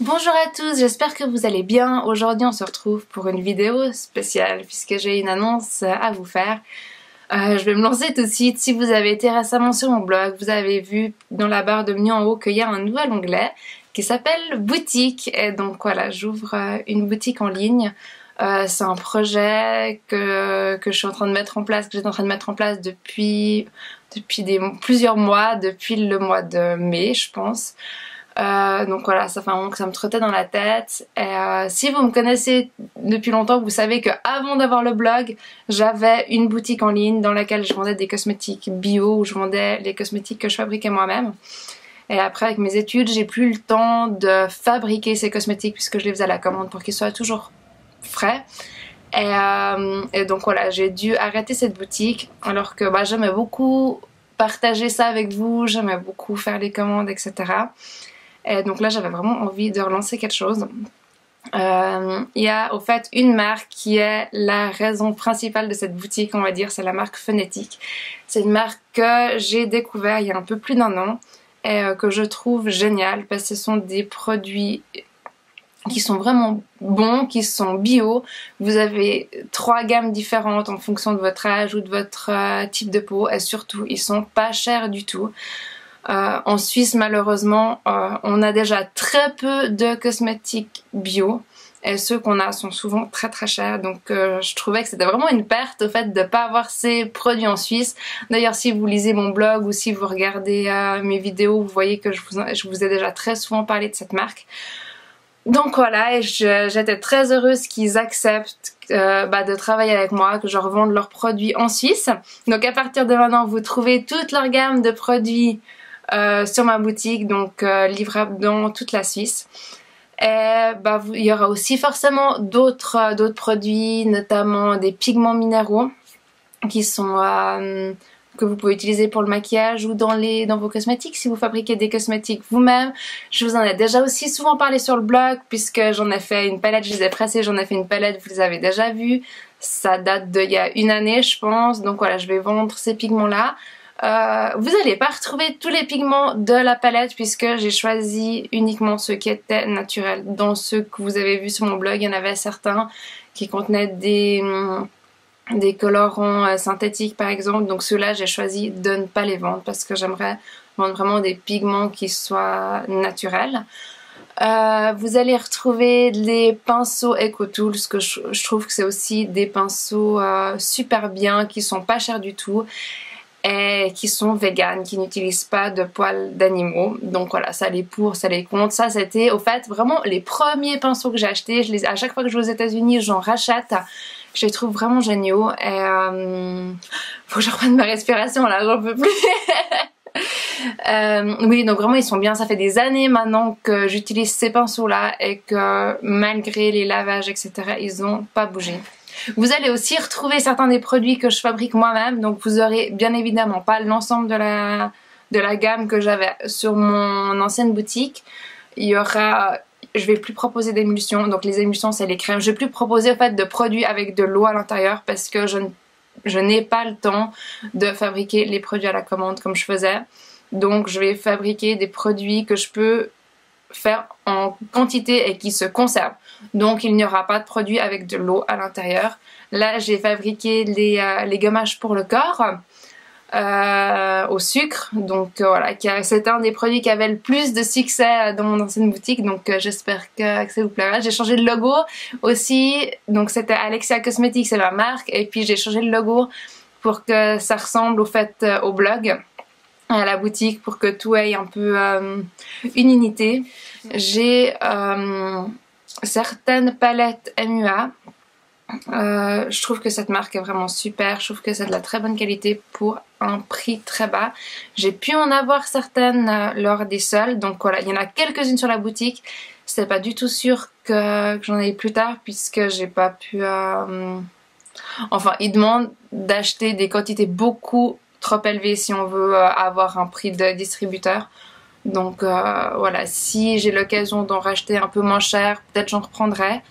Bonjour à tous, j'espère que vous allez bien. Aujourd'hui on se retrouve pour une vidéo spéciale puisque j'ai une annonce à vous faire. Je vais me lancer tout de suite. Si vous avez été récemment sur mon blog, vous avez vu dans la barre de menu en haut qu'il y a un nouvel onglet qui s'appelle boutique. Et donc voilà, j'ouvre une boutique en ligne. C'est un projet que je suis en train de mettre en place, que j'étais en train de mettre en place depuis plusieurs mois, depuis le mois de mai je pense. Donc voilà, ça fait un moment que ça me trottait dans la tête. Et si vous me connaissez depuis longtemps, vous savez que avant d'avoir le blog, j'avais une boutique en ligne dans laquelle je vendais des cosmétiques bio, où je vendais les cosmétiques que je fabriquais moi-même. Et après, avec mes études, j'ai plus le temps de fabriquer ces cosmétiques puisque je les faisais à la commande pour qu'ils soient toujours frais. Et donc voilà, j'ai dû arrêter cette boutique alors que j'aimais beaucoup partager ça avec vous, j'aimais beaucoup faire les commandes, etc. Et donc là j'avais vraiment envie de relancer quelque chose. Il y a au fait une marque qui est la raison principale de cette boutique, on va dire, c'est la marque Phonétique. C'est une marque que j'ai découvert il y a un peu plus d'un an et que je trouve géniale parce que ce sont des produits qui sont vraiment bons, qui sont bio. Vous avez 3 gammes différentes en fonction de votre âge ou de votre type de peau et surtout ils sont pas chers du tout. En Suisse malheureusement on a déjà très peu de cosmétiques bio et ceux qu'on a sont souvent très très chers, donc je trouvais que c'était vraiment une perte au fait de pas avoir ces produits en Suisse. D'ailleurs si vous lisez mon blog ou si vous regardez mes vidéos, vous voyez que je vous ai déjà très souvent parlé de cette marque. Donc voilà, et j'étais très heureuse qu'ils acceptent de travailler avec moi, que je revende leurs produits en Suisse. Donc à partir de maintenant, vous trouvez toute leur gamme de produits sur ma boutique, donc livrable dans toute la Suisse. Et il y aura aussi forcément d'autres produits, notamment des pigments minéraux qui sont que vous pouvez utiliser pour le maquillage ou dans vos cosmétiques si vous fabriquez des cosmétiques vous-même. Je vous en ai déjà aussi souvent parlé sur le blog puisque j'en ai fait une palette, je les ai pressées, j'en ai fait une palette, vous les avez déjà vues. Ça date d'il y a une année je pense, donc voilà, je vais vendre ces pigments-là. Vous n'allez pas retrouver tous les pigments de la palette puisque j'ai choisi uniquement ceux qui étaient naturels. Dans ceux que vous avez vus sur mon blog, il y en avait certains qui contenaient des colorants synthétiques par exemple, donc ceux-là j'ai choisi de ne pas les vendre parce que j'aimerais vendre vraiment des pigments qui soient naturels. Vous allez retrouver les pinceaux EcoTools, que je trouve que c'est aussi des pinceaux super bien, qui sont pas chers du tout et qui sont véganes, qui n'utilisent pas de poils d'animaux. Donc voilà, ça les pour, ça les contre. Ça c'était au fait vraiment les premiers pinceaux que j'ai achetés. À chaque fois que je vais aux États-Unis, j'en rachète. Je les trouve vraiment géniaux et faut que je reprenne ma respiration là, j'en peux plus. Oui, donc vraiment ils sont bien. Ça fait des années maintenant que j'utilise ces pinceaux là et que malgré les lavages etc, ils n'ont pas bougé. Vous allez aussi retrouver certains des produits que je fabrique moi-même, donc vous aurez bien évidemment pas l'ensemble de la gamme que j'avais sur mon ancienne boutique. Je vais plus proposer d'émulsions, donc les émulsions c'est les crèmes. Je vais plus proposer en fait de produits avec de l'eau à l'intérieur parce que je n'ai pas le temps de fabriquer les produits à la commande comme je faisais. Donc je vais fabriquer des produits que je peux faire en quantité et qui se conservent. Donc il n'y aura pas de produit avec de l'eau à l'intérieur. Là j'ai fabriqué les gommages pour le corps au sucre, donc voilà, c'est un des produits qui avait le plus de succès dans mon ancienne boutique, donc j'espère que ça vous plaira. J'ai changé le logo aussi, donc c'était Alexia Cosmetics, c'est ma marque, et puis j'ai changé le logo pour que ça ressemble au fait au blog, à la boutique, pour que tout ait un peu une unité. J'ai certaines palettes MUA. Je trouve que cette marque est vraiment super, je trouve que c'est de la très bonne qualité pour un prix très bas. J'ai pu en avoir certaines lors des soldes, donc voilà, il y en a quelques-unes sur la boutique. C'était pas du tout sûr que j'en ai plus tard puisque j'ai pas pu... Enfin, ils demandent d'acheter des quantités beaucoup trop élevées si on veut avoir un prix de distributeur. Donc voilà, si j'ai l'occasion d'en racheter un peu moins cher, peut-être j'en reprendrai.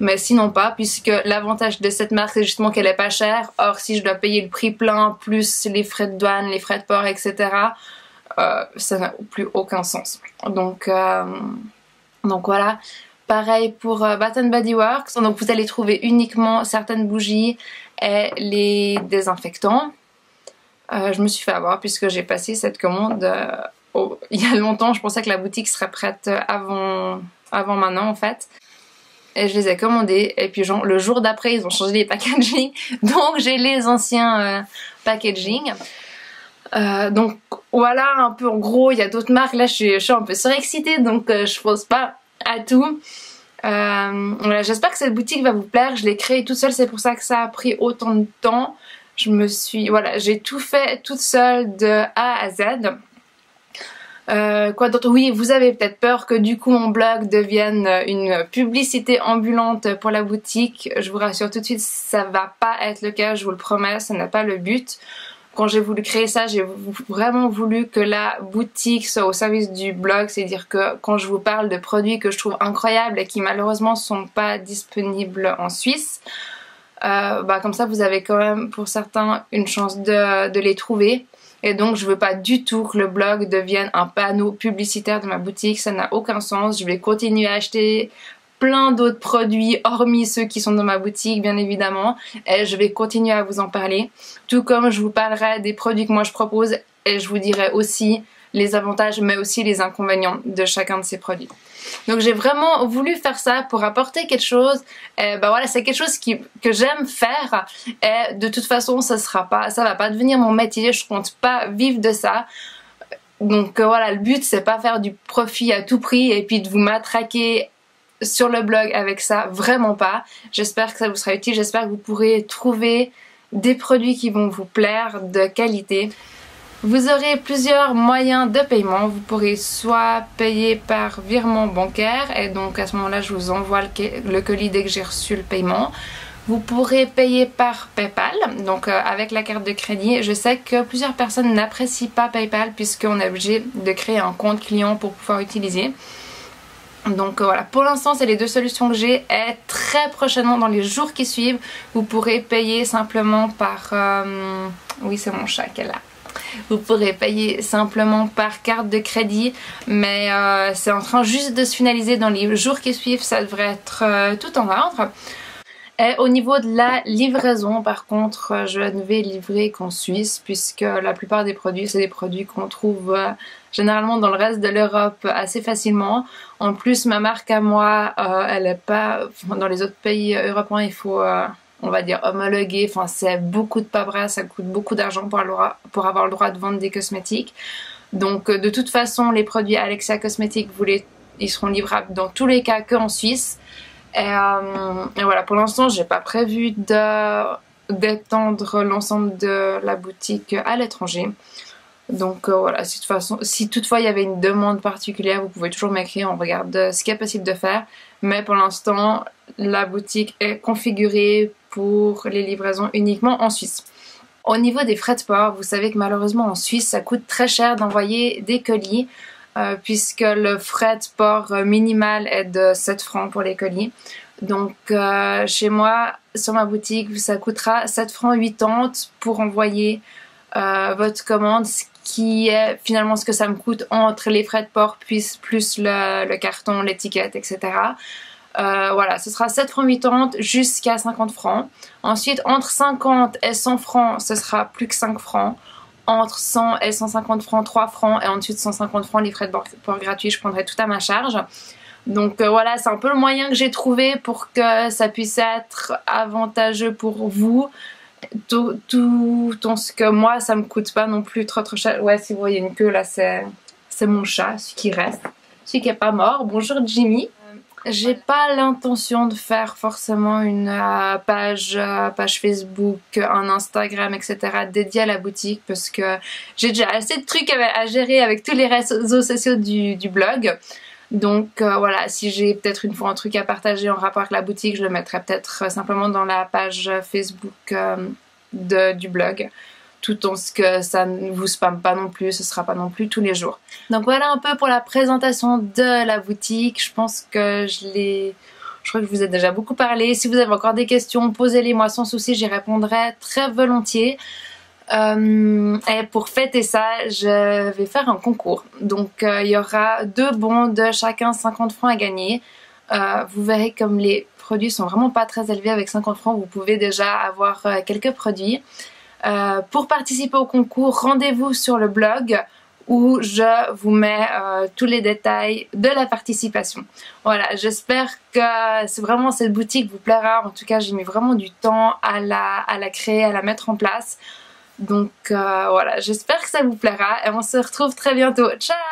Mais sinon pas, puisque l'avantage de cette marque c'est justement qu'elle est pas chère. Or si je dois payer le prix plein plus les frais de douane, les frais de port, etc. Ça n'a plus aucun sens. Donc Donc voilà, pareil pour Bath Body Works. Donc vous allez trouver uniquement certaines bougies et les désinfectants. Je me suis fait avoir puisque j'ai passé cette commande il y a longtemps. Je pensais que la boutique serait prête avant maintenant en fait. Et je les ai commandés et puis genre le jour d'après ils ont changé les packaging. Donc j'ai les anciens packaging. Donc voilà un peu en gros, il y a d'autres marques. Là je suis un peu surexcitée donc je pense pas à tout. Voilà, j'espère que cette boutique va vous plaire. Je l'ai créée toute seule, c'est pour ça que ça a pris autant de temps. Voilà, j'ai tout fait toute seule de A à Z. Quoi d'autre? Oui, vous avez peut-être peur que du coup mon blog devienne une publicité ambulante pour la boutique. Je vous rassure tout de suite, ça va pas être le cas, je vous le promets, ça n'est pas le but. Quand j'ai voulu créer ça, j'ai vraiment voulu que la boutique soit au service du blog, c'est-à-dire que quand je vous parle de produits que je trouve incroyables et qui malheureusement sont pas disponibles en Suisse, comme ça vous avez quand même pour certains une chance de les trouver. Et donc je veux pas du tout que le blog devienne un panneau publicitaire de ma boutique, ça n'a aucun sens. Je vais continuer à acheter plein d'autres produits hormis ceux qui sont dans ma boutique bien évidemment, et je vais continuer à vous en parler, tout comme je vous parlerai des produits que moi je propose et je vous dirai aussi les avantages mais aussi les inconvénients de chacun de ces produits. Donc j'ai vraiment voulu faire ça pour apporter quelque chose. Et voilà, c'est quelque chose que j'aime faire et de toute façon ça va pas devenir mon métier, je compte pas vivre de ça. Donc voilà, le but c'est pas faire du profit à tout prix et puis de vous matraquer sur le blog avec ça, vraiment pas. J'espère que ça vous sera utile, j'espère que vous pourrez trouver des produits qui vont vous plaire, de qualité. Vous aurez plusieurs moyens de paiement. Vous pourrez soit payer par virement bancaire et donc à ce moment-là je vous envoie le colis dès que j'ai reçu le paiement. Vous pourrez payer par PayPal, donc avec la carte de crédit. Je sais que plusieurs personnes n'apprécient pas PayPal puisqu'on est obligé de créer un compte client pour pouvoir utiliser. Donc voilà, pour l'instant c'est les deux solutions que j'ai et très prochainement dans les jours qui suivent vous pourrez payer simplement par... Oui, c'est mon chat qu'elle a. Vous pourrez payer simplement par carte de crédit, mais c'est en train juste de se finaliser dans les jours qui suivent, ça devrait être tout en ordre. Et au niveau de la livraison, par contre, je ne vais livrer qu'en Suisse puisque la plupart des produits, c'est des produits qu'on trouve généralement dans le reste de l'Europe assez facilement. En plus, ma marque à moi, elle n'est pas... Dans les autres pays européens, il faut... on va dire homologuer, enfin c'est beaucoup de paperasse, ça coûte beaucoup d'argent pour avoir le droit de vendre des cosmétiques. Donc de toute façon les produits Alexia Cosmetics, ils seront livrables dans tous les cas qu'en Suisse. Et voilà, pour l'instant j'ai pas prévu d'étendre l'ensemble de la boutique à l'étranger. Donc voilà, si toutefois il y avait une demande particulière, vous pouvez toujours m'écrire, on regarde ce qu'il est possible de faire. Mais pour l'instant, la boutique est configurée pour les livraisons uniquement en Suisse. Au niveau des frais de port, vous savez que malheureusement en Suisse, ça coûte très cher d'envoyer des colis puisque le frais de port minimal est de 7 francs pour les colis. Donc chez moi, sur ma boutique, ça coûtera 7 francs 80 pour envoyer votre commande, ce qui est finalement ce que ça me coûte entre les frais de port plus le carton, l'étiquette, etc. Voilà, ce sera 7 francs 80 jusqu'à 50 francs. Ensuite, entre 50 et 100 francs, ce sera plus que 5 francs. Entre 100 et 150 francs, 3 francs. Et ensuite, 150 francs, les frais de port gratuits, je prendrai tout à ma charge. Donc voilà, c'est un peu le moyen que j'ai trouvé pour que ça puisse être avantageux pour vous. Tout ce que moi, ça me coûte pas non plus trop cher. Ouais, si vous voyez une queue là, c'est mon chat, celui qui reste. Celui qui est pas mort. Bonjour Jimmy. J'ai pas l'intention de faire forcément une page Facebook, un Instagram, etc. dédiée à la boutique parce que j'ai déjà assez de trucs à gérer avec tous les réseaux sociaux du blog. Donc voilà, si j'ai peut-être une fois un truc à partager en rapport avec la boutique, je le mettrai peut-être simplement dans la page Facebook du blog. Tout en ce que ça ne vous spamme pas non plus, ce sera pas non plus tous les jours. Donc voilà un peu pour la présentation de la boutique. Je pense que je crois que je vous ai déjà beaucoup parlé. Si vous avez encore des questions, posez-les moi sans souci, j'y répondrai très volontiers. Et pour fêter ça, je vais faire un concours. Donc il y aura 2 bons de chacun 50 francs à gagner. Vous verrez comme les produits sont vraiment pas très élevés. Avec 50 francs, vous pouvez déjà avoir quelques produits. Pour participer au concours, rendez-vous sur le blog où je vous mets tous les détails de la participation. Voilà, j'espère que vraiment cette boutique vous plaira. En tout cas, j'ai mis vraiment du temps à la créer, à la mettre en place. Donc voilà, j'espère que ça vous plaira et on se retrouve très bientôt. Ciao!